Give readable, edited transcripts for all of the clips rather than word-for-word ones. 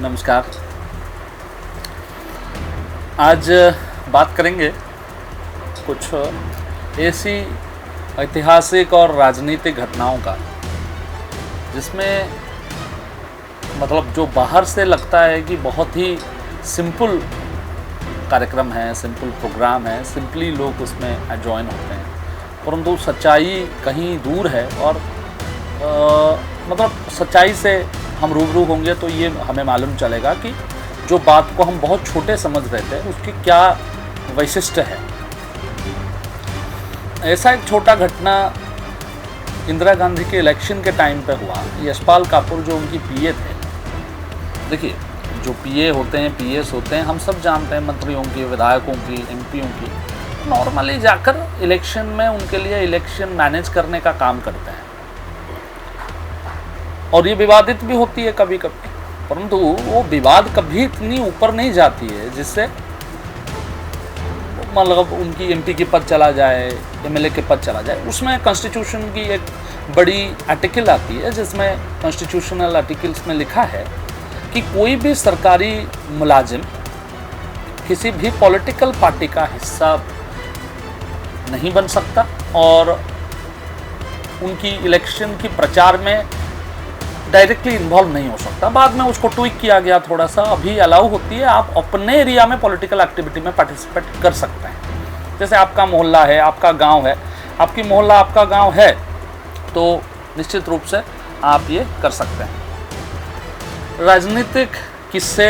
नमस्कार। आज बात करेंगे कुछ ऐसी ऐतिहासिक और राजनीतिक घटनाओं का जिसमें मतलब जो बाहर से लगता है कि बहुत ही सिंपल कार्यक्रम है, सिंपल प्रोग्राम है, सिंपली लोग उसमें ज्वाइन होते हैं, परंतु सच्चाई कहीं दूर है। और मतलब सच्चाई से हम रूबरू होंगे तो ये हमें मालूम चलेगा कि जो बात को हम बहुत छोटे समझ रहे थे उसकी क्या वैशिष्ट है। ऐसा एक छोटा घटना इंदिरा गांधी के इलेक्शन के टाइम पे हुआ। यशपाल कपूर जो उनकी पीए थे, देखिए जो पीए होते हैं, पीएस होते हैं, हम सब जानते हैं, मंत्रियों की, विधायकों की, एमपीओं की, नॉर्मली जाकर इलेक्शन में उनके लिए इलेक्शन मैनेज करने का काम करते हैं और ये विवादित भी होती है कभी कभी, परंतु वो विवाद कभी इतनी ऊपर नहीं जाती है जिससे मतलब उनकी एमपी के पद चला जाए, एमएलए के पद चला जाए। उसमें कॉन्स्टिट्यूशन की एक बड़ी आर्टिकल आती है जिसमें कॉन्स्टिट्यूशनल आर्टिकल्स में लिखा है कि कोई भी सरकारी मुलाजिम किसी भी पॉलिटिकल पार्टी का हिस्सा नहीं बन सकता और उनकी इलेक्शन की प्रचार में डायरेक्टली इन्वॉल्व नहीं हो सकता। बाद में उसको ट्वीक किया गया थोड़ा सा, अभी अलाउ होती है, आप अपने एरिया में पॉलिटिकल एक्टिविटी में पार्टिसिपेट कर सकते हैं। जैसे आपका मोहल्ला है, आपका गांव है, आपकी मोहल्ला आपका गांव है, तो निश्चित रूप से आप ये कर सकते हैं। राजनीतिक किस्से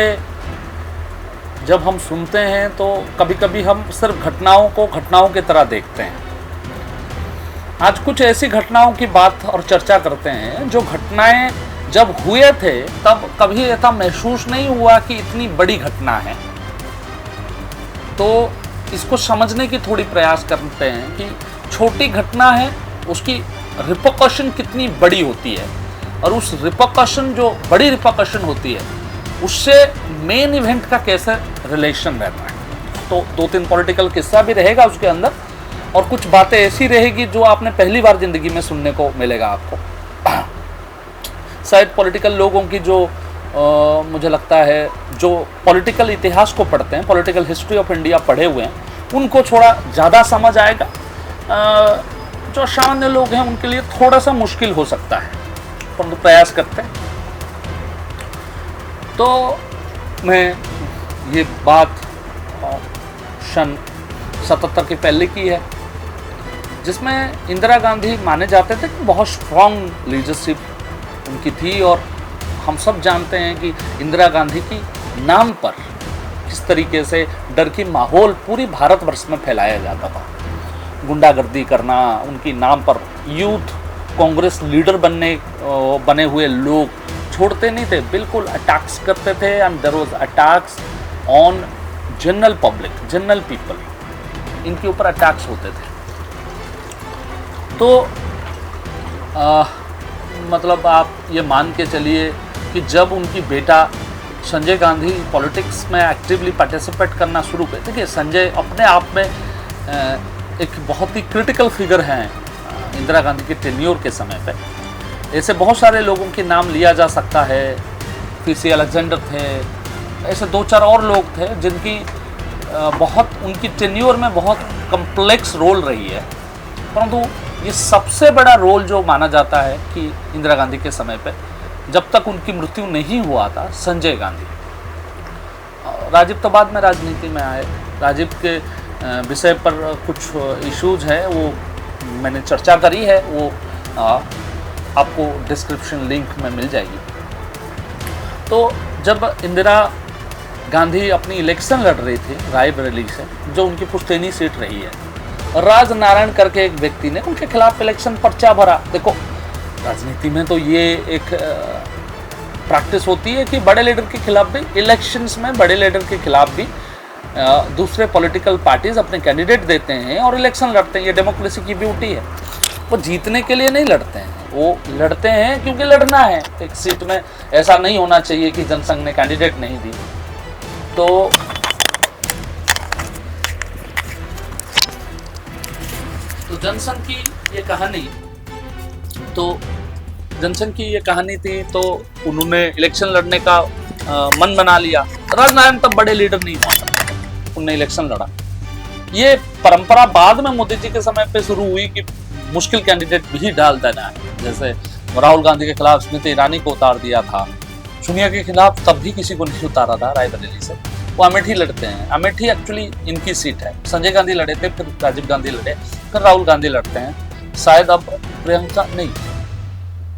जब हम सुनते हैं तो कभी कभी हम सिर्फ घटनाओं को घटनाओं की तरह देखते हैं। आज कुछ ऐसी घटनाओं की बात और चर्चा करते हैं जो घटनाएं जब हुए थे तब कभी ऐसा महसूस नहीं हुआ कि इतनी बड़ी घटना है। तो इसको समझने की थोड़ी प्रयास करते हैं कि छोटी घटना है, उसकी रिपरकशन कितनी बड़ी होती है और उस रिपरकशन, जो बड़ी रिपरकशन होती है, उससे मेन इवेंट का कैसे रिलेशन रहता है। तो 2-3 पॉलिटिकल किस्सा भी रहेगा उसके अंदर और कुछ बातें ऐसी रहेगी जो आपने पहली बार जिंदगी में सुनने को मिलेगा आपको। शायद पॉलिटिकल लोगों की जो मुझे लगता है जो पॉलिटिकल इतिहास को पढ़ते हैं, पॉलिटिकल हिस्ट्री ऑफ इंडिया पढ़े हुए हैं, उनको थोड़ा ज़्यादा समझ आएगा। जो सामान्य लोग हैं उनके लिए थोड़ा सा मुश्किल हो सकता है, परंतु प्रयास करते हैं। तो मैं ये बात सन 77 के पहले की है जिसमें इंदिरा गांधी माने जाते थे कि बहुत स्ट्रॉन्ग लीडरशिप उनकी थी और हम सब जानते हैं कि इंदिरा गांधी की नाम पर किस तरीके से डर की माहौल पूरी भारतवर्ष में फैलाया जाता था। गुंडागर्दी करना, उनकी नाम पर यूथ कांग्रेस लीडर बने हुए लोग छोड़ते नहीं थे, बिल्कुल अटैक्स करते थे and there was attacks on general public, general people, इनके ऊपर अटैक्स होते थे। तो मतलब आप ये मान के चलिए कि जब उनकी बेटा संजय गांधी पॉलिटिक्स में एक्टिवली पार्टिसिपेट करना शुरू किए, देखिए संजय अपने आप में एक बहुत ही क्रिटिकल फिगर हैं इंदिरा गांधी के टेन्योर के समय पे। ऐसे बहुत सारे लोगों के नाम लिया जा सकता है, पीसी अलेक्जेंडर थे, ऐसे 2-4 और लोग थे जिनकी बहुत उनकी टेन्योर में बहुत कम्प्लेक्स रोल रही है, परंतु ये सबसे बड़ा रोल जो माना जाता है कि इंदिरा गांधी के समय पे जब तक उनकी मृत्यु नहीं हुआ था, संजय गांधी। राजीव तो बाद में राजनीति में आए, राजीव के विषय पर कुछ इश्यूज है, वो मैंने चर्चा करी है, वो आपको डिस्क्रिप्शन लिंक में मिल जाएगी। तो जब इंदिरा गांधी अपनी इलेक्शन लड़ रही थी रायबरेली से, जो उनकी पुश्तैनी सीट रही है, राजनारायण करके एक व्यक्ति ने उनके खिलाफ इलेक्शन पर्चा भरा। देखो राजनीति में तो ये एक प्रैक्टिस होती है कि बड़े लीडर के खिलाफ भी, इलेक्शंस में बड़े लीडर के खिलाफ भी दूसरे पॉलिटिकल पार्टीज अपने कैंडिडेट देते हैं और इलेक्शन लड़ते हैं। ये डेमोक्रेसी की ब्यूटी है। वो जीतने के लिए नहीं लड़ते हैं, वो लड़ते हैं क्योंकि लड़ना है। एक सीट में ऐसा नहीं होना चाहिए कि जनसंघ ने कैंडिडेट नहीं दी। तो जनसंघ की ये कहानी, तो जनसंघ की ये कहानी थी। तो उन्होंने इलेक्शन लड़ने का मन बना लिया। राजनारायण तब बड़े लीडर नहीं हुआ, उनने इलेक्शन लड़ा। ये परंपरा बाद में मोदी जी के समय पे शुरू हुई कि मुश्किल कैंडिडेट भी डाल देना है। जैसे राहुल गांधी के खिलाफ स्मृति ईरानी को उतार दिया था, सोनिया के खिलाफ तब भी किसी को नहीं उतारा था रायबरेली से। वो अमेठी लड़ते हैं, अमेठी एक्चुअली इनकी सीट है। संजय गांधी लड़े थे, फिर राजीव गांधी लड़े, फिर राहुल गांधी लड़ते हैं। शायद अब प्रियंका नहीं,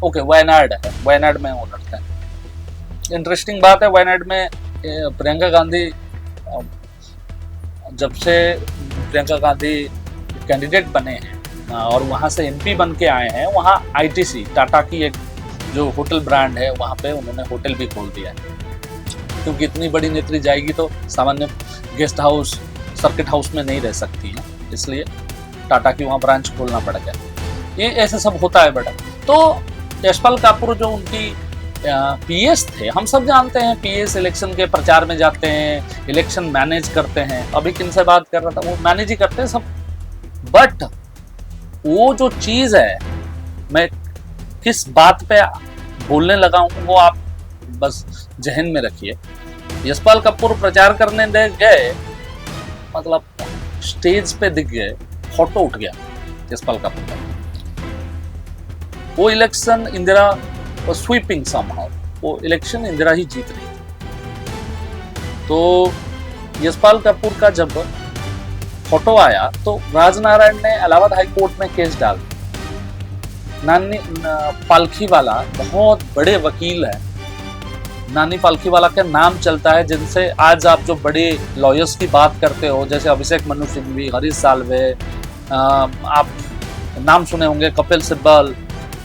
ओके वायनाड है, वायनाड में वो लड़ते हैं। इंटरेस्टिंग बात है, वायनाड में प्रियंका गांधी, जब से प्रियंका गांधी कैंडिडेट बने हैं और वहाँ से एमपी बन के आए हैं, वहाँ आईटीसी टाटा की एक जो होटल ब्रांड है, वहाँ पे उन्होंने होटल भी खोल दिया है। क्योंकि इतनी बड़ी नेत्री जाएगी तो सामान्य गेस्ट हाउस, सर्किट हाउस में नहीं रह सकती है, इसलिए टाटा की वहाँ ब्रांच खोलना पड़ गया। ये ऐसे सब होता है बेटा। तो यशपाल कपूर जो उनकी पीएस थे, हम सब जानते हैं पीएस इलेक्शन के प्रचार में जाते हैं, इलेक्शन मैनेज करते हैं। अभी किनसे बात कर रहा था, वो मैनेज ही करते हैं सब। बट वो जो चीज है, मैं किस बात पे बोलने लगा हूं वो आप बस जहन में रखिए। यशपाल कपूर प्रचार करने दे गए, मतलब स्टेज पे दिख गए, फोटो उठ गया यशपाल कपूर का। वो इलेक्शन इंदिरा स्वीपिंग समहाउ, वो इलेक्शन इंदिरा ही जीत रही थी। तो यशपाल कपूर का जब फोटो आया तो राजनारायण ने इलाहाबाद हाई कोर्ट में केस डाल दिया। नानी पालखीवाला बहुत बड़े वकील है, नानी पालखीवाला का नाम चलता है, जिनसे आज आप जो बड़े लॉयर्स की बात करते हो, जैसे अभिषेक मनु सिंघवी, हरीश साल्वे, आप नाम सुने होंगे, कपिल सिब्बल,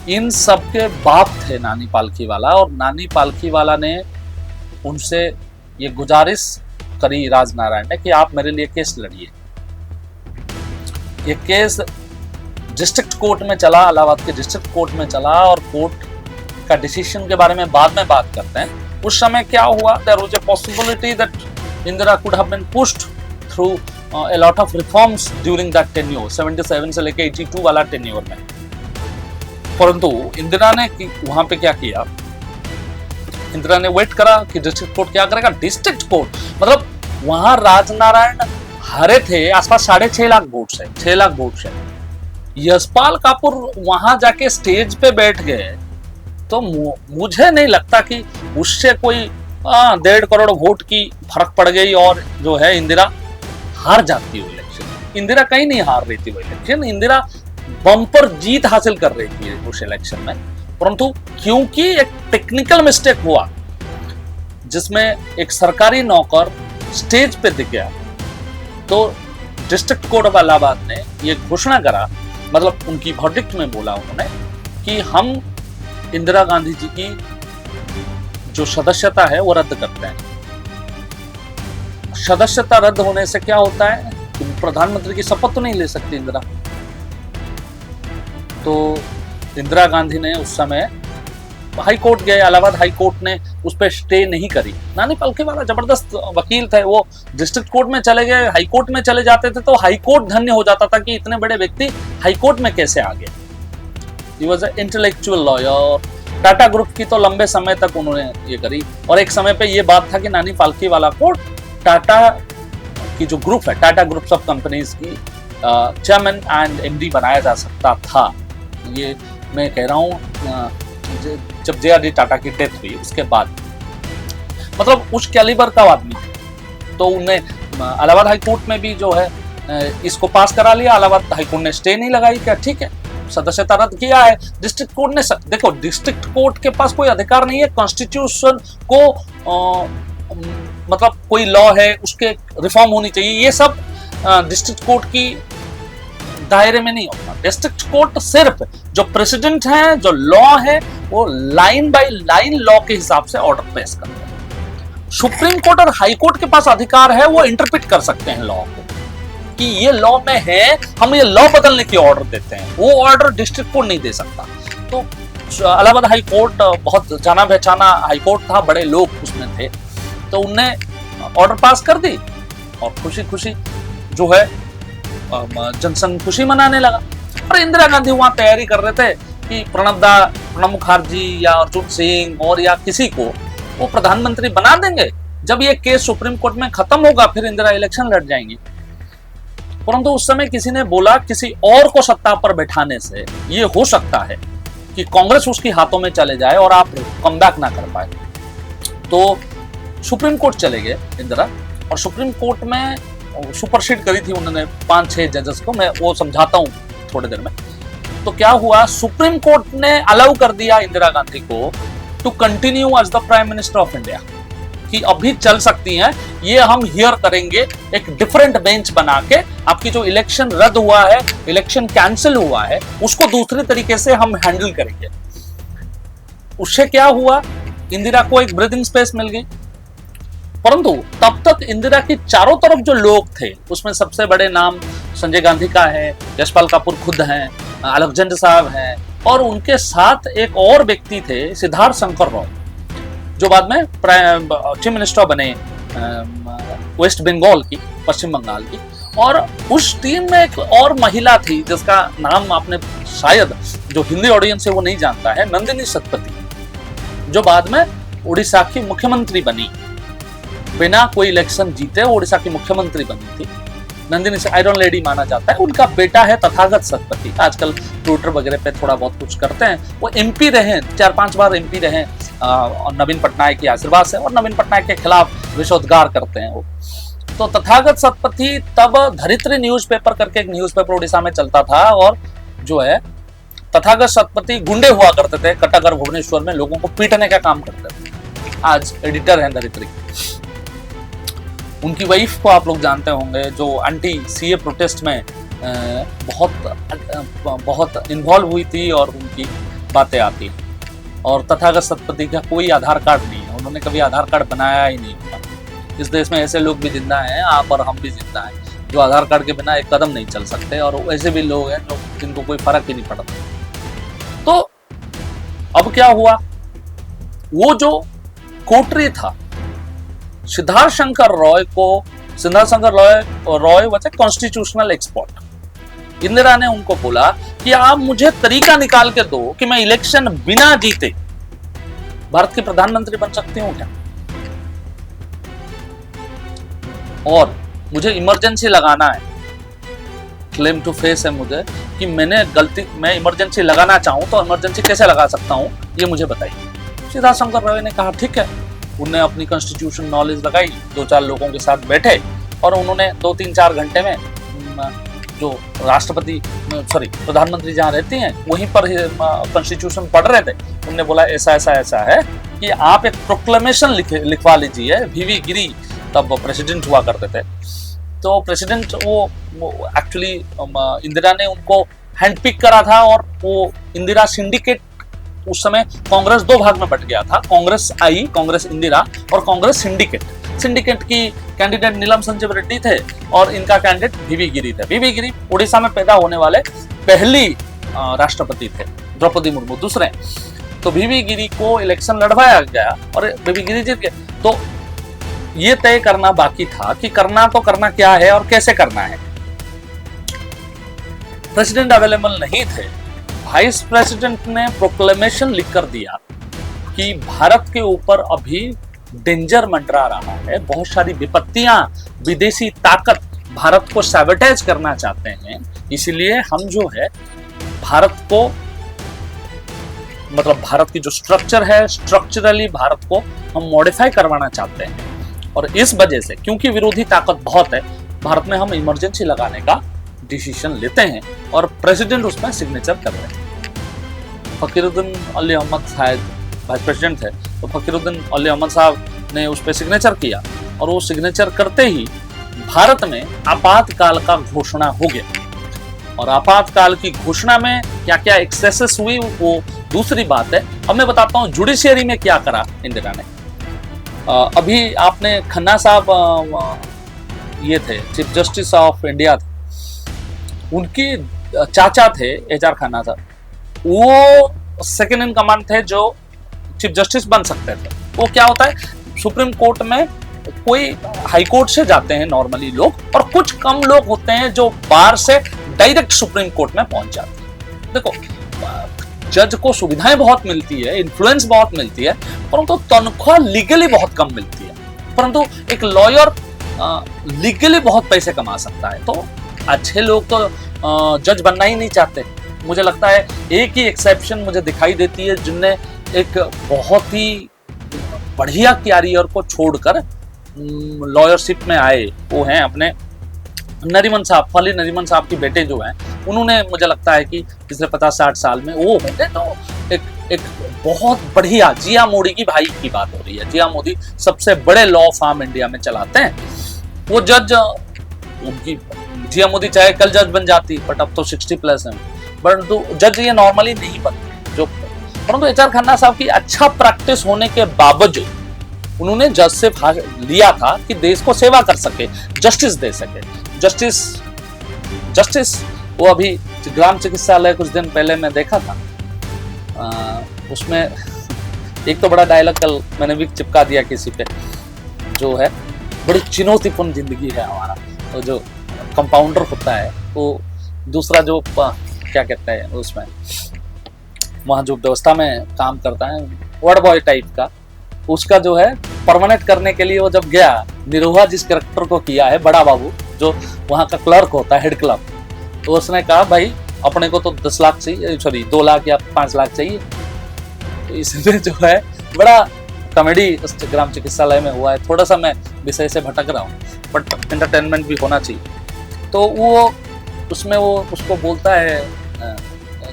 इन सब के बाप थे नानी पालखीवाला। और नानी पालखीवाला ने उनसे ये गुजारिश करी राजनारायण ने कि आप मेरे लिए केस लड़िए। ये केस डिस्ट्रिक्ट कोर्ट में चला, इलाहाबाद के डिस्ट्रिक्ट कोर्ट में चला, और कोर्ट का डिसीजन के बारे में बाद में बात करते हैं। उस समय क्या हुआ, there was a possibility that Indira could have been pushed through a lot of reforms during that tenure, 77 से लेके 82 वाला टेन्योर में। परंतु इंदिरा ने वहां पे क्या किया, इंदिरा ने वेट करा कि डिस्ट्रिक्ट कोर्ट क्या करेगा। डिस्ट्रिक्ट कोर्ट मतलब वहां राजनारायण हारे थे आसपास 6.5 लाख वोट से, 6 लाख वोट से। यशपाल कपूर वहां जाके स्टेज पे बैठ गए, तो मुझे नहीं लगता कि उससे कोई 1.5 करोड़ वोट की फर्क पड़ गई और जो है इंदिरा हार जाती है इलेक्शन। इंदिरा कहीं नहीं हार रही थी वो इलेक्शन, इंदिरा बम्पर जीत हासिल कर रही थी उस इलेक्शन में। परंतु क्योंकि एक टेक्निकल मिस्टेक हुआ, जिसमें एक सरकारी नौकर स्टेज पे दिख गया, तो डिस्ट्रिक्ट कोर्ट ऑफ इलाहाबाद ने ये घोषणा करा, मतलब उनकी वर्डिक्ट में बोला उन्होंने कि हम इंदिरा गांधी जी की जो सदस्यता है वो रद्द करते हैं। सदस्यता रद्द होने से क्या होता है कि प्रधानमंत्री की शपथ तो नहीं ले सकती इंदिरा। तो इंदिरा गांधी ने उस समय हाई कोर्ट गए, इलाहाबाद हाई कोर्ट ने उस पर स्टे नहीं करी। नानी पालखीवाला जबरदस्त वकील थे, वो डिस्ट्रिक्ट कोर्ट में चले गए, हाई कोर्ट में चले जाते थे तो हाई कोर्ट धन्य हो जाता था कि इतने बड़े व्यक्ति हाई कोर्ट में कैसे आ गए। He was an intellectual lawyer. Tata group की तो लंबे समय तक उन्होंने ये करी, और एक समय पे ये बात था कि नानी पालखीवाला को टाटा की जो ग्रुप है, टाटा ग्रुप्स ऑफ कंपनीज की चेयरमैन एंड एमडी बनाया जा सकता था। ये मैं कह रहा हूँ जब JRD टाटा की डेथ हुई उसके बाद, मतलब उस कैलिबर का आदमी। तो उन्हें इलाहाबाद हाई कोर्ट में भी जो है इसको पास करा लिया, इलाहाबाद हाई कोर्ट ने स्टे नहीं लगाई, क्या ठीक है, सदस्यता रद्द किया है। डिस्ट्रिक्ट कोर्ट ने देखो, डिस्ट्रिक्ट कोर्ट के पास कोई अधिकार नहीं है कॉन्स्टिट्यूशन को मतलब कोई लॉ है उसके रिफॉर्म होनी चाहिए, ये सब डिस्ट्रिक्ट कोर्ट की दायरे में नहीं होता। डिस्ट्रिक्ट कोर्ट सिर्फ जो प्रेसिडेंट है, जो लॉ है, वो लाइन बाय लाइन लॉ के हिसाब से ऑर्डर पेश करते हैं। सुप्रीम कोर्ट और हाई कोर्ट के पास अधिकार है, वो इंटरप्रेट कर सकते हैं लॉ को कि ये लॉ में है, हम ये लॉ बदलने की ऑर्डर देते हैं। वो ऑर्डर डिस्ट्रिक्ट कोर्ट नहीं दे सकता। तो इलाहाबाद हाई कोर्ट बहुत जाना पहचाना हाई कोर्ट था, बड़े लोग उसमें थे, तो उनने ऑर्डर पास कर दी और खुशी खुशी जो है जनसंघ खुशी मनाने लगा। और इंदिरा गांधी वहां तैयारी कर रहे थे कि प्रणब मुखर्जी या अर्जुन सिंह और या किसी को वो प्रधानमंत्री बना देंगे। जब ये केस सुप्रीम कोर्ट में खत्म होगा फिर इंदिरा इलेक्शन लड़ जाएंगी। परंतु उस समय किसी ने बोला किसी और को सत्ता पर बैठाने से ये हो सकता है कि कांग्रेस उसकी हाथों में चले जाए और आप कमबैक ना कर पाए। तो सुप्रीम कोर्ट चले गए इंदिरा, और सुप्रीम कोर्ट में सुपरसीड करी थी उन्होंने 5-6 जजेस को। मैं वो समझाता हूँ थोड़ी देर में। तो क्या हुआ, सुप्रीम कोर्ट ने अलाउ कर दिया इंदिरा गांधी को to continue as the prime minister of India, कि अभी चल सकती हैं, ये हम हियर करेंगे एक डिफरेंट बेंच बना के। आपकी जो इलेक्शन रद्द हुआ है, इलेक्शन कैंसिल हुआ है, उसको दूसरे तरीके से हम हैंडल करेंगे। उससे क्या हुआ, इंदिरा को एक ब्रीदिंग स्पेस मिल गई। परंतु तब तक इंदिरा की चारों तरफ जो लोग थे, उसमें सबसे बड़े नाम संजय गांधी का है, यशपाल कपूर खुद हैं, अलकजेंडर साहब हैं, और उनके साथ एक और व्यक्ति थे सिद्धार्थ शंकर राव, जो बाद में चीफ मिनिस्टर बने वेस्ट बंगाल की, पश्चिम बंगाल की। और उस टीम में एक और महिला थी जिसका नाम आपने शायद, जो हिंदी ऑडियंस है वो नहीं जानता है, नंदिनी शतपथी, जो बाद में उड़ीसा की मुख्यमंत्री बनी। बिना कोई इलेक्शन जीते उड़ीसा की मुख्यमंत्री बनी थी नंदिनी से, आयरन लेडी माना जाता है। उनका बेटा है तथागत शतपथी, आजकल ट्विटर वगैरह पे थोड़ा बहुत कुछ करते हैं। वो एमपी रहे, 4-5 बार एमपी रहे, और नवीन पटनायक की आशीर्वाद से, और नवीन पटनायक के खिलाफ विषोद्गार करते हैं वो। तो तथागत शतपथी तब धरित्री न्यूज़पेपर करके एक न्यूज़पेपर उड़ीसा में चलता था, और जो है तथागत शतपथी गुंडे हुआ करते थे कटक और भुवनेश्वर में, लोगों को पीटने का काम करते थे। आज एडिटर हैं धरित्री। उनकी वाइफ को आप लोग जानते होंगे, जो एंटी सीए प्रोटेस्ट में बहुत इन्वॉल्व हुई थी, और उनकी बातें आती। और तथागत शतपथी का कोई आधार कार्ड नहीं है, उन्होंने कभी आधार कार्ड बनाया ही नहीं। इस देश में ऐसे लोग भी जिंदा हैं, आप और हम भी जिंदा हैं, जो आधार कार्ड के बिना एक कदम नहीं चल सकते, और ऐसे भी लोग हैं जो जिनको कोई फर्क ही नहीं पड़ता। तो अब क्या हुआ, वो जो कोटरी था Siddharth Shankar Roy was a constitutional expert. Indira ने उनको बोला कि आप मुझे तरीका निकाल के दो कि मैं इलेक्शन बिना जीते भारत की प्रधानमंत्री बन सकती हूं क्या, और मुझे इमरजेंसी लगाना है। क्लेम टू फेस है मुझे कि मैं इमरजेंसी लगाना चाहूं तो इमरजेंसी कैसे लगा सकता हूं, ये मुझे बताइए। सिद्धार्थ शंकर रॉय ने कहा ठीक है। उन्होंने अपनी कॉन्स्टिट्यूशन नॉलेज लगाई, 2-4 लोगों के साथ बैठे, और उन्होंने 2-3-4 घंटे में जो प्रधानमंत्री जहाँ रहती हैं वहीं पर कॉन्स्टिट्यूशन पढ़ रहे थे। उन्होंने बोला ऐसा है कि आप एक प्रोक्लेमेशन लिखवा लीजिए। वीवी गिरी तब प्रेसिडेंट हुआ करते थे, तो प्रेसिडेंट वो एक्चुअली इंदिरा ने उनको हैंडपिक करा था, और वो इंदिरा सिंडिकेट, उस समय कांग्रेस 2 भाग में बट गया था, कांग्रेस इंदिरा और कांग्रेस सिंडिकेट की कैंडिडेट नीलम संजीव रेड्डी थे, और इनका कैंडिडेट वीवी गिरी थे। वीवी गिरी उड़ीसा में पैदा होने वाले पहली राष्ट्रपति थे, द्रौपदी मुर्मू दूसरे। तो वीवी गिरी को इलेक्शन लड़वाया गया और वीवी गिरी जीत गए। तो ये तय करना बाकी था कि करना क्या है और कैसे करना है। प्रेसिडेंट अवेलेबल नहीं थे, वाइस प्रेसिडेंट ने प्रोक्लेमेशन लिखकर दिया कि भारत के ऊपर अभी डेंजर मंडरा रहा है, बहुत सारी विपत्तियां, विदेशी ताकत भारत को सैबोटेज करना चाहते हैं, इसलिए हम जो है भारत को, मतलब भारत की जो स्ट्रक्चर है, स्ट्रक्चरली भारत को हम मॉडिफाई करवाना चाहते हैं, और इस वजह से क्योंकि विरोधी ताकत बहुत है भारत में, हम इमरजेंसी लगाने का डिसीजन लेते हैं, और प्रेसिडेंट उसमें सिग्नेचर कर रहे हैं। फकीरुद्दीन अली अहमद शायद वाइस प्रेसिडेंट थे, तो फकीरुद्दीन अली अहमद साहब ने उस पर सिग्नेचर किया, और वो सिग्नेचर करते ही भारत में आपातकाल का घोषणा हो गया। और आपातकाल की घोषणा में क्या क्या एक्सेसेस हुई वो दूसरी बात है। अब मैं बताता हूँ जुडिशियरी में क्या करा इंदिरा ने। अभी आपने खन्ना साहब ये थे चीफ जस्टिस ऑफ इंडिया थे, उनके चाचा थे एच.आर. खन्ना साहब, वो सेकेंड इन कमांड थे जो चीफ जस्टिस बन सकते थे। वो क्या होता है, सुप्रीम कोर्ट में कोई हाई कोर्ट से जाते हैं नॉर्मली लोग, और कुछ कम लोग होते हैं जो बार से डायरेक्ट सुप्रीम कोर्ट में पहुंच जाते हैं। देखो जज को सुविधाएं बहुत मिलती है, इन्फ्लुएंस बहुत मिलती है, परंतु तनख्वाह लीगली बहुत कम मिलती है। परंतु एक लॉयर लीगली बहुत पैसे कमा सकता है। तो अच्छे लोग तो जज बनना ही नहीं चाहते। मुझे लगता है एक ही एक्सेप्शन मुझे दिखाई देती है जिनने एक बहुत ही बढ़िया कैरियर को छोड़कर लॉयरशिप में आए, वो हैं अपने नरीमन साहब, फली नरीमन साहब के बेटे जो हैं, उन्होंने मुझे लगता है कि पिछले 50-60 साल में वो होंगे तो एक बहुत बढ़िया। जिया मोदी की भाई की बात हो रही है। जिया मोदी सबसे बड़े लॉ फार्म इंडिया में चलाते हैं। वो जज, उनकी जिया मोदी चाहे कल जज बन जाती, बट अब तो 60+ है, परंतु जज ये नॉर्मली नहीं बनते जो। परंतु HR खन्ना साहब की अच्छा प्रैक्टिस होने के बावजूद उन्होंने जज से लिया था कि देश को सेवा कर सके, जस्टिस दे सके। जस्टिस वो अभी ग्राम चिकित्सालय कुछ दिन पहले मैं देखा था, उसमें एक तो बड़ा डायलॉग कल मैंने भी चिपका दिया किसी पे, जो है बड़ी चुनौतीपूर्ण जिंदगी है हमारा। तो जो कंपाउंडर होता है वो दूसरा जो क्या कहते हैं उसमें वहाँ जो व्यवस्था में काम करता है, वर्ड बॉय टाइप का, उसका जो है परमानेंट करने के लिए वो जब गया, निरोहा जिस कैरेक्टर को किया है बड़ा बाबू, जो वहाँ का क्लर्क होता है, हेड क्लर्क, तो उसने कहा भाई अपने को तो 10 लाख चाहिए, सॉरी 2 लाख या 5 लाख चाहिए। तो इसमें जो है बड़ा कॉमेडी उस ग्राम चिकित्सालय में हुआ है। थोड़ा सा मैं विषय से भटक रहा हूँ, बट एंटरटेनमेंट भी होना चाहिए। तो वो उसमें वो उसको बोलता है,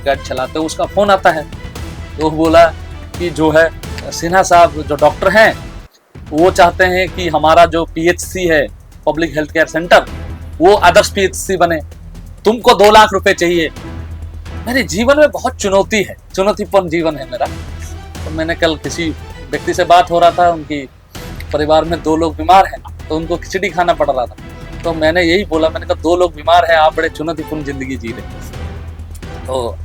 गाड़ी चलाते उसका फोन आता है, तो बोला कि जो है सिन्हा साहब जो डॉक्टर हैं वो चाहते हैं कि हमारा जो PHC है, पब्लिक हेल्थ केयर सेंटर, वो आदर्श PHC बने, तुमको 2 लाख रुपए चाहिए। मेरे जीवन में बहुत चुनौती है, चुनौतीपूर्ण जीवन है मेरा। तो मैंने कल किसी व्यक्ति से बात हो रहा था, उनकी परिवार में 2 लोग बीमार हैं, तो उनको खिचड़ी खाना पड़ रहा था। तो मैंने यही बोला, मैंने कहा 2 लोग बीमार हैं, आप बड़े चुनौतीपूर्ण जिंदगी जी रहे। तो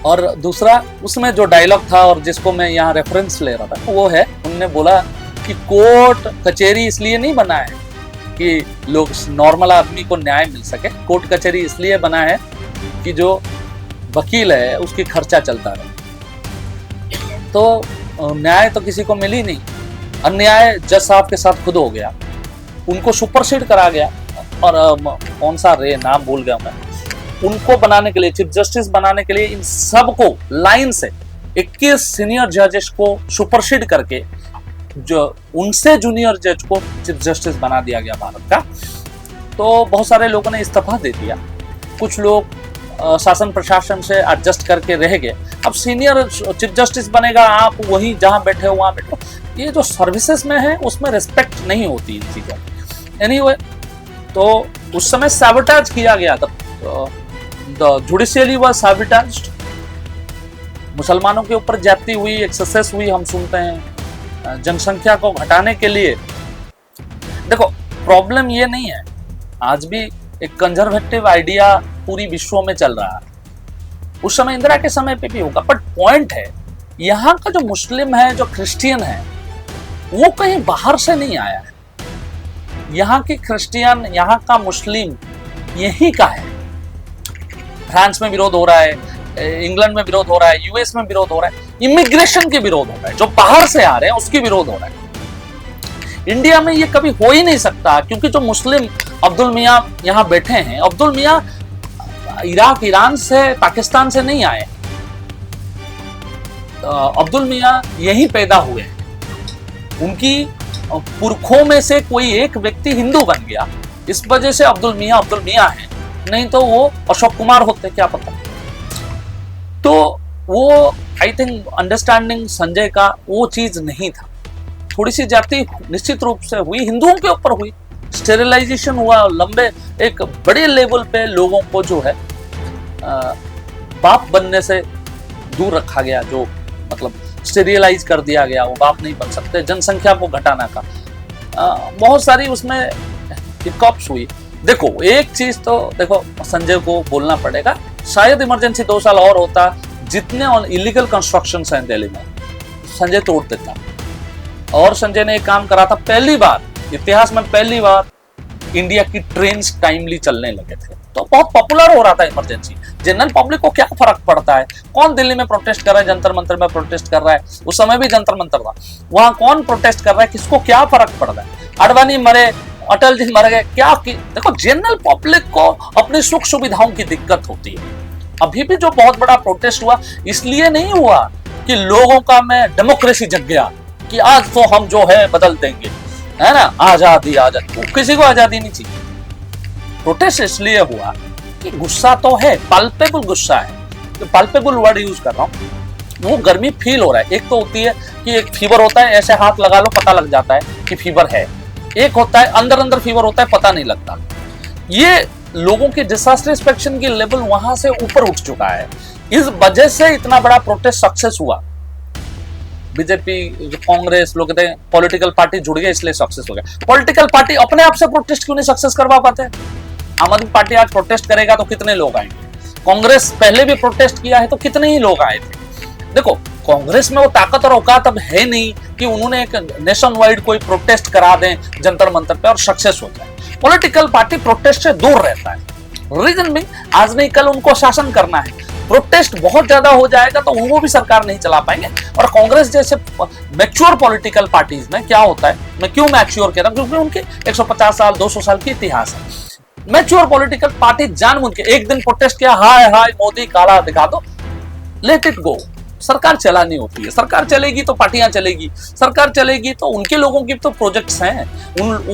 और दूसरा उसमें जो डायलॉग था और जिसको मैं यहाँ रेफरेंस ले रहा था वो है, उनने बोला कि कोर्ट कचहरी इसलिए नहीं बना है कि लोग नॉर्मल आदमी को न्याय मिल सके, कोर्ट कचहरी इसलिए बना है कि जो वकील है उसकी खर्चा चलता रहे। तो न्याय तो किसी को मिली नहीं, अन्याय जज साहब के साथ खुद हो गया, उनको सुपरसीड करा गया। और कौन सा रे नाम भूल गया मैं, उनको बनाने के लिए, चीफ जस्टिस बनाने के लिए इन सबको लाइन से 21 सीनियर जजेस को सुपरसीड करके जो उनसे जूनियर जज को चीफ जस्टिस बना दिया गया भारत का। तो बहुत सारे लोगों ने इस्तीफा दे दिया, कुछ लोग शासन प्रशासन से एडजस्ट करके रह गए। अब सीनियर चीफ जस्टिस बनेगा, आप वहीं जहां बैठे हो वहां बैठो, ये जो सर्विसेज में है उसमें रिस्पेक्ट नहीं होती इन चीजों की। एनीवे, तो उस समय सैबोटेज किया गया था, द जुडिशियरी वाज सैबोटेज्ड, मुसलमानों के ऊपर ज्यादती हुई, एक्सेसेस हुई, हम सुनते हैं, जनसंख्या को घटाने के लिए। देखो प्रॉब्लम ये नहीं है, आज भी एक कंजर्वेटिव आइडिया पूरी विश्व में चल रहा है, उस समय इंदिरा के समय पे भी होगा। बट पॉइंट है, यहाँ का जो मुस्लिम है, जो क्रिश्चियन है, वो कहीं बाहर से नहीं आया है। यहाँ की क्रिश्चियन, यहाँ का मुस्लिम यही का है। फ्रांस में विरोध हो रहा है, इंग्लैंड में विरोध हो रहा है, US में विरोध हो रहा है, इमिग्रेशन के विरोध हो रहा है, जो बाहर से आ रहे हैं उसकी विरोध हो रहा है। इंडिया में ये कभी हो ही नहीं सकता, क्योंकि जो मुस्लिम अब्दुल मियाँ यहाँ बैठे हैं, अब्दुल मियाँ इराक, ईरान से, पाकिस्तान से नहीं आए, अब्दुल मियाँ यहीं पैदा हुए हैं। उनकी पुरखों में से कोई एक व्यक्ति हिंदू बन गया, इस वजह से अब्दुल मियाँ है, नहीं तो वो अशोक कुमार होते, क्या पता। तो वो आई थिंक अंडरस्टैंडिंग संजय का वो चीज नहीं था। थोड़ी सी जाति निश्चित रूप से हुई, हिंदुओं के ऊपर हुई, स्टेरिलाइजेशन हुआ, लंबे एक बड़े लेवल पे लोगों को जो है बाप बनने से दूर रखा गया, जो मतलब स्टेरिलाइज कर दिया गया, वो बाप नहीं बन सकते। जनसंख्या को घटाना का बहुत सारी उसमें हिकअप्स हुई। देखो एक चीज तो देखो, संजय को बोलना पड़ेगा, शायद इमरजेंसी 2 साल और होता, जितने इलीगल कंस्ट्रक्शंस हैं दिल्ली में संजय तोड़ देता। और संजय ने एक काम करा था, पहली बार इतिहास में, पहली बार इंडिया की ट्रेन्स टाइमली चलने लगे थे, तो बहुत पॉपुलर हो रहा था इमरजेंसी। जनरल पब्लिक को क्या फर्क पड़ता है? कौन दिल्ली में प्रोटेस्ट कर रहा है, जंतर मंतर में प्रोटेस्ट कर रहा है, उस समय भी जंतर मंतर था, वहां कौन प्रोटेस्ट कर रहा है, किसको क्या फर्क पड़ रहा है? अडवाणी मरे, अटल जी मर गए, क्या देखो जनरल पब्लिक को अपनी सुख सुविधाओं की दिक्कत होती है। अभी भी जो बहुत बड़ा प्रोटेस्ट हुआ इसलिए नहीं हुआ कि लोगों का में डेमोक्रेसी जग गया कि आज तो हम जो है बदल देंगे, है ना, आजादी आजादी, किसी को आजादी नहीं चाहिए। प्रोटेस्ट इसलिए हुआ कि गुस्सा तो है, पल्पेबल गुस्सा है, तो पल्पेबल वर्ड यूज कर रहा हूं, वो गर्मी फील हो रहा है। एक तो होती है कि एक फीवर होता है, ऐसे हाथ लगा लो पता लग जाता है कि फीवर है, एक होता है अंदर अंदर फीवर होता है, पता नहीं लगता। ये लोगों की डिससैटिस्फैक्शन की लेवल वहां से ऊपर उठ चुका है, इस वजह से इतना बड़ा प्रोटेस्ट सक्सेस हुआ। बीजेपी, कांग्रेस, लोग कहते हैं पॉलिटिकल पार्टी जुड़ गए इसलिए सक्सेस हो गया। पॉलिटिकल पार्टी अपने आप से प्रोटेस्ट क्यों नहीं सक्सेस करवा पाते? आम आदमी पार्टी आज प्रोटेस्ट करेगा तो कितने लोग आएंगे? कांग्रेस पहले भी प्रोटेस्ट किया है तो कितने ही लोग आए थे। देखो कांग्रेस में वो ताकत और औकात अब है नहीं कि उन्होंने एक नेशन वाइड कोई प्रोटेस्ट करा दें जंतर मंतर पे और सक्सेस हो जाए। पॉलिटिकल पार्टी प्रोटेस्ट से दूर रहता है, रीजन भी आज नहीं कल उनको शासन करना है। प्रोटेस्ट बहुत ज्यादा हो जाएगा तो वो भी सरकार नहीं चला पाएंगे। और कांग्रेस जैसे मैच्योर पॉलिटिकल पार्टीज में क्या होता है, मैं क्यों मैच्योर कह रहा हूं, क्योंकि उनके 150 साल 200 साल की इतिहास है। मैच्योर पॉलिटिकल पार्टी जानबूझ के एक दिन प्रोटेस्ट किया, हाय हाय मोदी काला दिखा दो, लेट इट गो। सरकार चलानी होती है, सरकार चलेगी तो पार्टियां चलेगी, सरकार चलेगी तो उनके लोगों की तो प्रोजेक्ट्स हैं,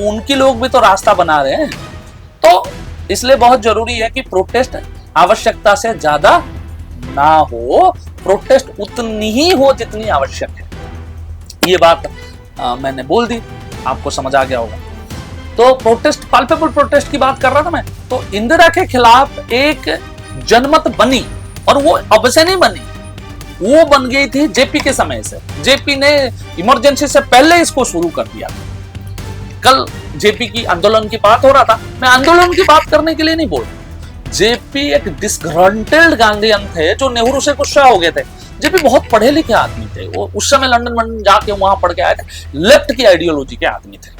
उनके लोग भी तो रास्ता बना रहे हैं। तो इसलिए बहुत जरूरी है कि प्रोटेस्ट आवश्यकता से ज्यादा ना हो, प्रोटेस्ट उतनी ही हो जितनी आवश्यक है। ये बात मैंने बोल दी, आपको समझ आ गया होगा। तो प्रोटेस्ट, पल्पेबल प्रोटेस्ट की बात कर रहा था मैं। तो इंदिरा के खिलाफ एक जनमत बनी, और वो अब से नहीं बनी, वो बन गई थी जेपी के समय से। जेपी ने इमरजेंसी से पहले इसको शुरू कर दिया। कल जेपी की आंदोलन की बात हो रहा था, मैं आंदोलन की बात करने के लिए नहीं बोल रहा। जेपी एक डिसग्रंटेल्ड गांधीयन थे जो नेहरू से गुस्सा हो गए थे। जेपी बहुत पढ़े लिखे आदमी थे, वो उस समय लंदन जाके वहां पढ़ के आए थे, लेफ्ट की आइडियोलॉजी के आदमी थे।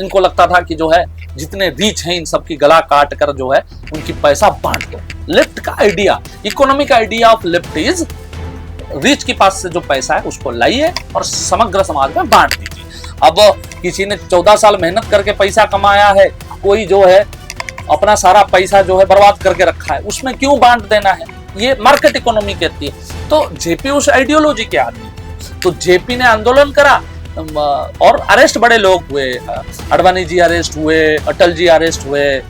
इनको लगता था कि जो है जितने रीच हैं इन सबकी गला काट कर जो है उनकी पैसा बांट दो। लेफ्ट का idea, economic idea of left is rich के पास से जो पैसा है उसको लाइए और समग्र समाज में बांट दीजिए। अब किसी ने 14 साल मेहनत करके पैसा कमाया है, कोई जो है अपना सारा पैसा जो है बर्बाद करके रखा है, उसमें क्यों बांट देना है? ये मार्केट इकोनॉमी कहती है। तो जेपी उस आइडियोलॉजी के आदमी, तो जेपी ने आंदोलन करा और अरेस्ट बड़े लोग हुए, अडवाणी जी अरेस्ट हुए, अटल जी अरेस्ट हुए।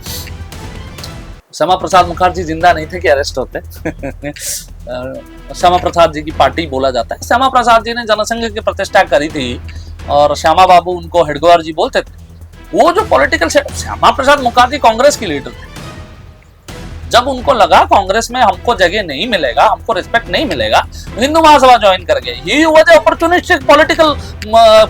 श्यामा प्रसाद मुखर्जी जिंदा नहीं थे कि अरेस्ट होते। श्यामा प्रसाद जी की पार्टी बोला जाता है। श्यामा प्रसाद जी ने जनसंघ की प्रतिष्ठा करी थी और श्यामा बाबू उनको हेडगेवार जी बोलते थे। वो जो पॉलिटिकल, श्यामा प्रसाद मुखर्जी कांग्रेस की लीडर थे। जब उनको लगा कांग्रेस में हमको जगह नहीं मिलेगा, हमको रिस्पेक्ट नहीं मिलेगा, हिंदू महासभा ज्वाइन कर गए। ये वजह अपॉर्चुनिस्टिक पॉलिटिकल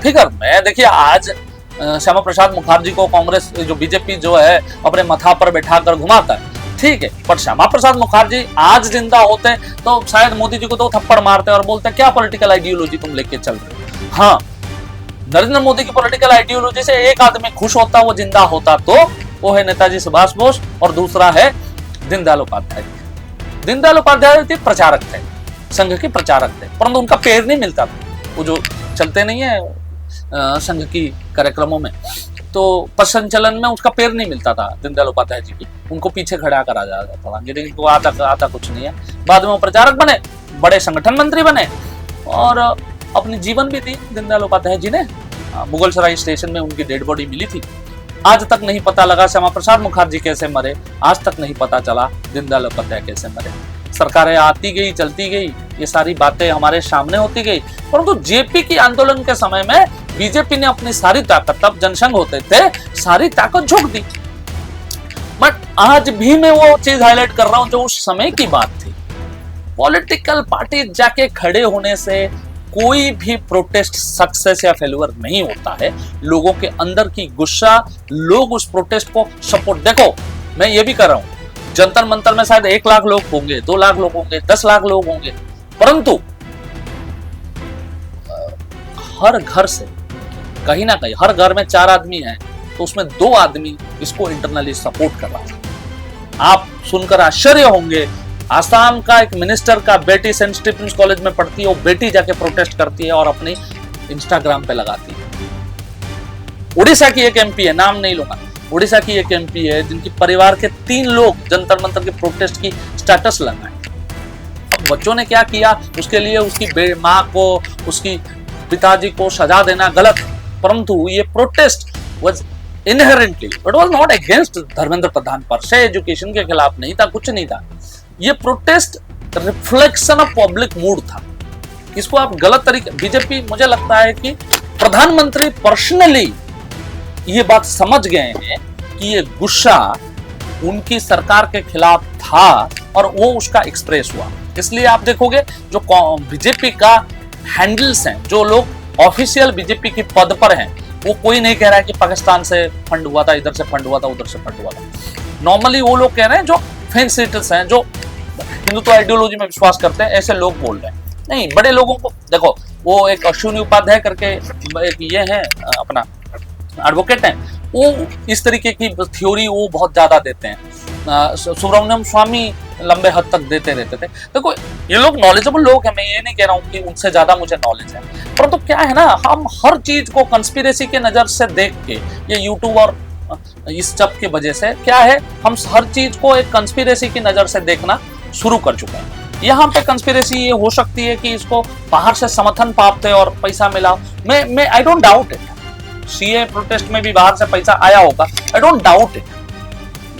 फिगर में देखिए आज श्यामा प्रसाद मुखर्जी को कांग्रेस जो बीजेपी जो है अपने मथा पर बैठाकर घुमाता है, ठीक है, पर श्यामा प्रसाद मुखर्जी आज जिंदा होते तो शायद मोदी जी को तो थप्पड़ मारते और बोलते क्या पॉलिटिकल आइडियोलॉजी तुम लेके चल रहे हो। हाँ, नरेंद्र मोदी की पॉलिटिकल आइडियोलॉजी से एक आदमी खुश होता, वो जिंदा होता, तो वो है नेताजी सुभाष बोस और दूसरा है दीनदयाल उपाध्याय। दीनदयाल उपाध्याय प्रचारक थे, संघ के प्रचारक थे, परंतु उनका पैर नहीं मिलता था। वो जो चलते नहीं है संघ की कार्यक्रमों में, तो पथ संचलन में उसका पैर नहीं मिलता था दीनदयाल उपाध्याय जी की, उनको पीछे खड़ा करा जाता था, लेकिन तो आता कुछ नहीं है। बाद में वो प्रचारक बने, बड़े संगठन मंत्री बने और अपनी जीवन भी दी दीनदयाल उपाध्याय जी ने। मुगलसराय स्टेशन में उनकी डेड बॉडी मिली थी। आज तक नहीं पता लगा श्यामा प्रसाद मुखर्जी कैसे मरे, आज तक नहीं पता चला दीनदयाल उपाध्याय कैसे मरे। सरकारें आती गई, चलती गई, ये सारी बातें हमारे सामने होती गई, परंतु जेपी की आंदोलन के समय में बीजेपी ने अपनी सारी ताकत, तब जनसंघ होते थे, सारी ताकत झोंक दी। बट आज भी मैं वो चीज हाईलाइट कर रहा हूं जो उस समय की बात थी। पॉलिटिकल पार्टी जाके खड़े होने से कोई भी प्रोटेस्ट सक्सेस या फेल्यूर नहीं होता है। लोगों के अंदर की गुस्सा, लोग उस प्रोटेस्ट को सपोर्ट, देखो मैं ये भी कर रहा हूं, जंतर मंतर में शायद 1 लाख लोग होंगे, 2 लाख लोग होंगे, 10 लाख लोग होंगे, परंतु हर घर से कहीं ना कहीं, हर घर में 4 आदमी हैं तो उसमें 2 आदमी इसको इंटरनली सपोर्ट कर रहा है। आप सुनकर आश्चर्य होंगे आसाम का एक मिनिस्टर का बेटी सेंट स्टीफेंस कॉलेज में पढ़ती है, वो बेटी जाके प्रोटेस्ट करती है और अपनी इंस्टाग्राम पे लगाती है। उड़ीसा की एक एमपी है, नाम नहीं लूंगा, उड़ीसा की एक एमपी है जिनकी परिवार के 3 लोग जंतर मंतर के प्रोटेस्ट की स्टेटस लगाए। अब बच्चों ने क्या किया, उसके लिए उसकी माँ को, उसकी पिताजी को सजा देना गलत, परंतु ये protest was inherently, it was not against Dharmendra Pradhan per, education के खिलाफ नहीं था, कुछ नहीं था। ये protest reflection of public mood था। इसको आप गलत तरीके, बीजेपी मुझे लगता है कि प्रधानमंत्री पर्सनली ये बात समझ गए हैं कि ये गुस्सा उनकी सरकार के खिलाफ था और वो उसका एक्सप्रेस हुआ। इसलिए आप देखोगे जो बीजेपी का हैंडल्स हैं, जो लोग ऑफिशियल बीजेपी की पद पर हैं, वो कोई नहीं कह रहा है कि पाकिस्तान से फंड हुआ था, इधर से फंड हुआ था, उधर से फंड हुआ था। नॉर्मली वो लोग कह रहे हैं जो फेंस सीटर्स हैं, जो हिंदुत्व आइडियोलॉजी में विश्वास करते हैं, ऐसे लोग बोल रहे हैं। नहीं, बड़े लोगों को देखो, वो एक अश्विनी उपाध्याय करके एक ये है अपना एडवोकेट हैं, वो इस तरीके की थ्योरी वो बहुत ज्यादा देते हैं। सुब्रमण्यम स्वामी लंबे हद तक देते रहते थे। देखो ये लोग नॉलेजेबल लोग हैं, मैं ये नहीं कह रहा हूँ कि उनसे ज्यादा मुझे नॉलेज है, परंतु क्या है ना, हम हर चीज को कंस्पिरेसी के नजर से देख के, ये यूट्यूब और इस सब की वजह से क्या है, हम हर चीज को एक कंस्पिरेसी की नजर से देखना शुरू कर चुके हैं। यहाँ पे कंस्पिरेसी ये हो सकती है कि इसको बाहर से समर्थन प्राप्त है और पैसा मिला। मैं I don't doubt it, CA protest में भी बाहर से पैसा आया होगा, I don't doubt it,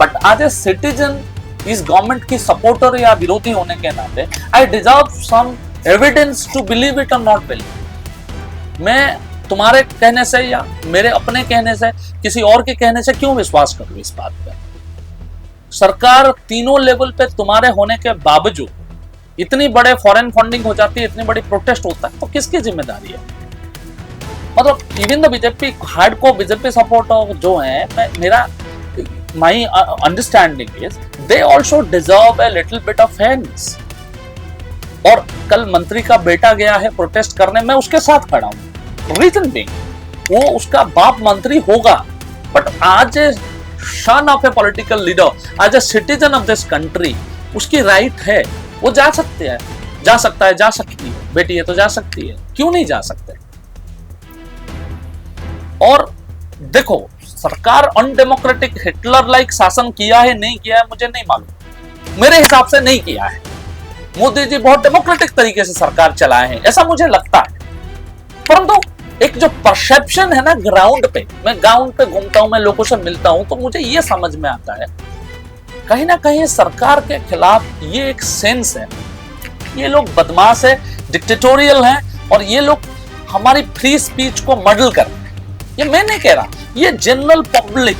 but as a citizen इस गवर्नमेंट की सपोर्टर या विरोधी होने के नाते I deserve some evidence to believe it और नॉट बिलीव। मैं तुम्हारे कहने से या मेरे अपने कहने से, किसी और के कहने से क्यों विश्वास करूं इस बात पे? सरकार तीनों लेवल पे तुम्हारे होने के बावजूद इतनी बड़े फॉरेन फंडिंग हो जाती है, इतनी बड़ी प्रोटेस्ट होता है, तो किसकी जिम्मेदारी है? मतलब even the BJP hardcore BJP supporter जो है, मेरा my understanding is they also deserve a little bit of fairness। और कल मंत्री का बेटा गया है प्रोटेस्ट करने, मैं उसके साथ खड़ा हूं। रीजन बीइंग वो उसका बाप मंत्री होगा, बट आज son of a political leader, आज a citizen of this country, उसकी राइट है, वो जा सकते हैं, जा सकता है, जा सकती है, बेटी है तो जा सकती है, क्यों नहीं जा सकते? और देखो सरकार अनडेमोक्रेटिक हिटलर लाइक शासन किया है नहीं किया है मुझे नहीं मालूम, मेरे हिसाब से नहीं किया है। मोदी जी बहुत डेमोक्रेटिक तरीके से सरकार चलाए हैं ऐसा मुझे लगता है, परंतु एक जो परसेप्शन है ना ग्राउंड पे, मैं ग्राउंड पे घूमता हूं, मैं लोगों से मिलता हूं, तो मुझे ये समझ में आता है कहीं ना कहीं सरकार के खिलाफ ये एक सेंस है, ये लोग बदमाश है, डिक्टेटोरियल हैं, और ये लोग हमारी फ्री स्पीच को मर्डर कर रहे हैं। ये मैं नहीं कह रहा, ये जनरल पब्लिक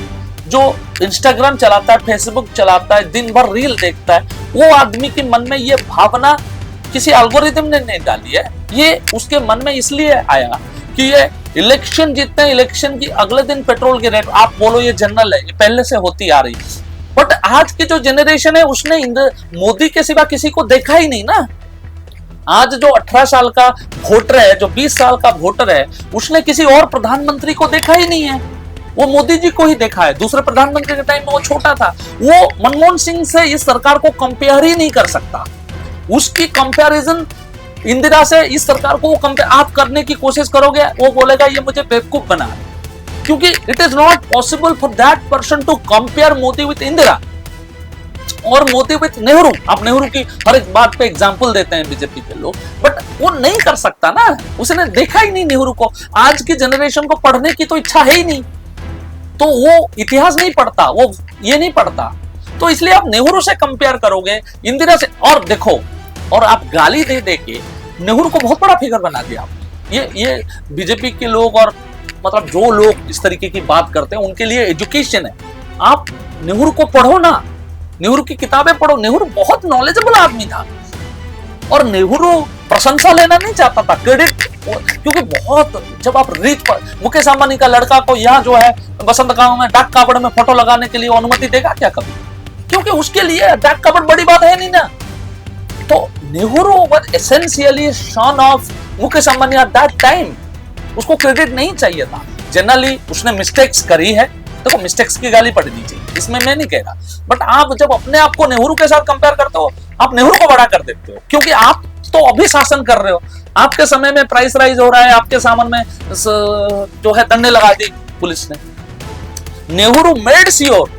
जो इंस्टाग्राम चलाता है, फेसबुक चलाता है, दिन भर रील देखता है, वो आदमी के मन में ये भावना किसी एल्गोरिथम ने नहीं डाली है, ये उसके मन में इसलिए आया कि ये इलेक्शन जीतते हैं, इलेक्शन की अगले दिन पेट्रोल की रेट, आप बोलो ये जनरल है, ये पहले से होती आ रही, बट आज की जो जनरेशन है उसने मोदी के सिवा किसी को देखा ही नहीं ना। आज जो 18 साल का वोटर है, जो 20 साल का वोटर है, उसने किसी और प्रधानमंत्री को देखा ही नहीं है, वो मोदी जी को ही देखा है। दूसरे प्रधानमंत्री के टाइम में वो छोटा था, वो मनमोहन सिंह से इस सरकार को कंपेयर ही नहीं कर सकता। उसकी कंपैरिजन इंदिरा से इस सरकार को आप करने की कोशिश करोगे, वो बोलेगा ये मुझे बेवकूफ बना, क्योंकि it is not possible for that person to compare Modi with Indira और मोदी विथ नेहरू। आप नेहरू की हर एक बात पे एग्जांपल देते हैं बीजेपी के लोग, बट वो नहीं कर सकता ना, उसने देखा ही नहीं नेहरू को। आज की जनरेशन को पढ़ने की तो इच्छा है ही नहीं, तो वो इतिहास नहीं पढ़ता, वो ये नहीं पढ़ता, तो इसलिए आप नेहरू से कंपेयर करोगे, इंदिरा से, और देखो, और आप गाली दे दे के नेहरू को बहुत बड़ा फिगर बना दिया आपने। ये बीजेपी के लोग और मतलब जो लोग इस तरीके की बात करते हैं उनके लिए एजुकेशन है। आप नेहरू को पढ़ो ना, नेहरू की किताबें पढ़ो। नेहरू बहुत नॉलेजेबल आदमी था और नेहरू प्रशंसा लेना नहीं चाहता था, क्रेडिट, क्योंकि बहुत जब आप रीच पर मुकेश अंबानी का लड़का को यहाँ जो है बसंत गांव में डाक कावड़ में फोटो लगाने के लिए अनुमति देगा क्या कभी? क्योंकि उसके लिए डाक कावड़ बड़ी बात है नहीं ना। तो Nehru was essentially son of Mukesh Ambani at that time, उसको क्रेडिट नहीं चाहिए था। जनरली उसने मिस्टेक्स करी है, देखो मिस्टेक्स की गाली पड़ दीजिए, इसमें मैं नहीं कह रहा, बट आप जब अपने आप को नेहरू के साथ कंपेयर करते हो आप नेहरू को बड़ा कर देते हो, क्योंकि आप तो अभी शासन कर रहे हो। आपके समय में प्राइस राइज हो रहा है, आपके सामान में जो है दंडे लगा दी पुलिस ने। नेहरू मेड श्योर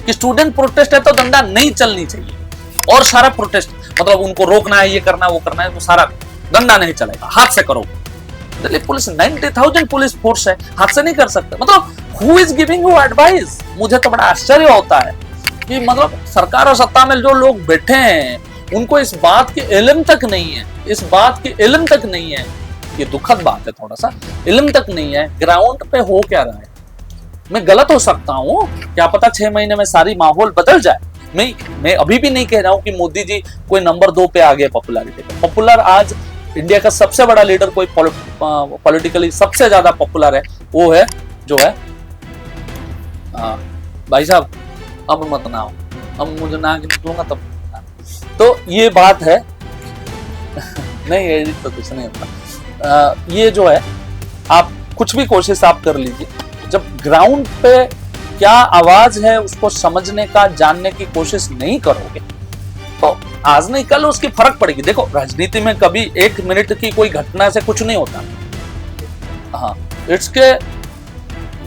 कि स्टूडेंट प्रोटेस्ट है तो दंडा नहीं चलनी चाहिए, और सारा प्रोटेस्ट मतलब उनको रोकना है, ये करना है, वो करना है, तो सारा दंडा नहीं चलेगा, हाथ से करो। दिल्ली पुलिस 90,000 पुलिस फोर्स है, हाथ से नहीं कर सकते। मतलब who is giving you advice? मुझे तो बड़ा आश्चर्य होता है कि मतलब सरकार और सत्ता में जो लोग बैठे हैं उनको इस बात की इल्म तक नहीं है, इस बात की इल्म तक नहीं है। ये दुखद बात है, थोड़ा सा इल्म तक नहीं है ग्राउंड पे हो क्या रहा है। मैं गलत हो सकता हूँ, क्या पता 6 महीने में सारी माहौल बदल जाए। मैं अभी भी नहीं कह रहा हूँ कि मोदी जी कोई नंबर 2 पे आ गए पॉपुलैरिटी पे। पॉपुलर आज इंडिया का सबसे बड़ा लीडर कोई पॉलिटिकली सबसे ज्यादा पॉपुलर है, वो है जो है भाई साहब, अब मत ना हो, अब मुझे ना निकलूंगा तब। तो ये बात है नहीं एडिट तो कुछ नहीं होता। ये जो है, आप कुछ भी कोशिश आप कर लीजिए, जब ग्राउंड पे क्या आवाज है उसको समझने का, जानने की कोशिश नहीं करोगे तो आज नहीं कल उसकी फर्क पड़ेगी। देखो राजनीति में कभी 1 मिनट की कोई घटना से कुछ नहीं होता। हाँ,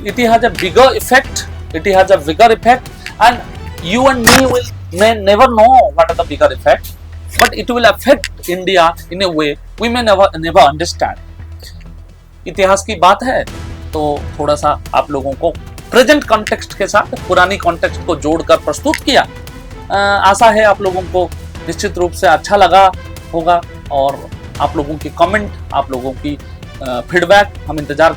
it has a bigger effect, it has a bigger effect, and you and me may never know what are the bigger effect, but it will affect India in a way we may never understand. इतिहास की बात है तो थोड़ा सा आप लोगों को प्रेजेंट कॉन्टेक्स्ट के साथ पुरानी कॉन्टेक्स्ट को जोड़कर प्रस्तुत किया। आशा है आप लोगों को निश्चित रूप से अच्छा लगा होगा, और आप लोगों की कमेंट, आप लोगों की फीडबैक हम इंतजार